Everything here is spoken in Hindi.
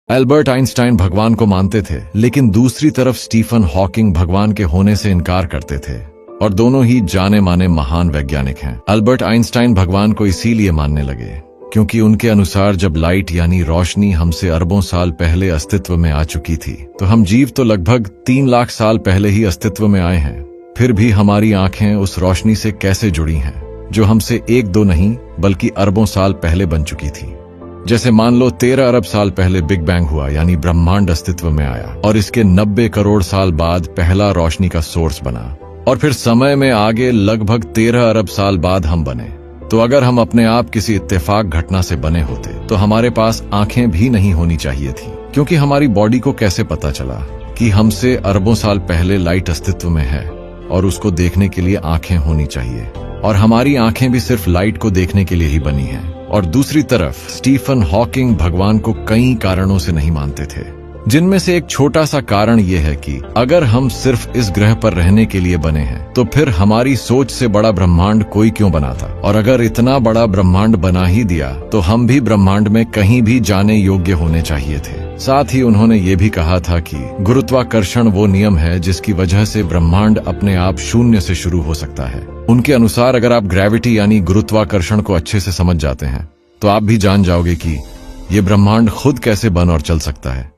एल्बर्ट आइंस्टाइन भगवान को मानते थे, लेकिन दूसरी तरफ स्टीफन हॉकिंग भगवान के होने से इनकार करते थे, और दोनों ही जाने माने महान वैज्ञानिक हैं। एल्बर्ट आइंस्टाइन भगवान को इसीलिए मानने लगे क्योंकि उनके अनुसार जब लाइट यानी रोशनी हमसे अरबों साल पहले अस्तित्व में आ चुकी थी, तो हम जीव तो लगभग 3 लाख साल पहले ही अस्तित्व में आए हैं। फिर भी हमारी आंखें उस रोशनी से कैसे जुड़ी हैं जो हमसे 1-2 नहीं बल्कि अरबों साल पहले बन चुकी थी। जैसे मान लो 13 अरब साल पहले बिग बैंग हुआ, यानी ब्रह्मांड अस्तित्व में आया, और इसके 90 करोड़ साल बाद पहला रोशनी का सोर्स बना, और फिर समय में आगे लगभग 13 अरब साल बाद हम बने। तो अगर हम अपने आप किसी इत्तेफाक घटना से बने होते तो हमारे पास आंखें भी नहीं होनी चाहिए थी, क्योंकि हमारी बॉडी को कैसे पता चला कि हमसे अरबों साल पहले लाइट अस्तित्व में है, और उसको देखने के लिए आंखें होनी चाहिए, और हमारी आंखें भी सिर्फ लाइट को देखने के लिए ही बनी हैं। और दूसरी तरफ स्टीफन हॉकिंग भगवान को कई कारणों से नहीं मानते थे, जिनमें से एक छोटा सा कारण यह है कि अगर हम सिर्फ इस ग्रह पर रहने के लिए बने हैं तो फिर हमारी सोच से बड़ा ब्रह्मांड कोई क्यों बनाता, और अगर इतना बड़ा ब्रह्मांड बना ही दिया तो हम भी ब्रह्मांड में कहीं भी जाने योग्य होने चाहिए थे। साथ ही उन्होंने ये भी कहा था कि गुरुत्वाकर्षण वो नियम है जिसकी वजह से ब्रह्मांड अपने आप शून्य से शुरू हो सकता है। उनके अनुसार अगर आप ग्रेविटी यानी गुरुत्वाकर्षण को अच्छे से समझ जाते हैं तो आप भी जान जाओगे कि ये ब्रह्मांड खुद कैसे बन और चल सकता है।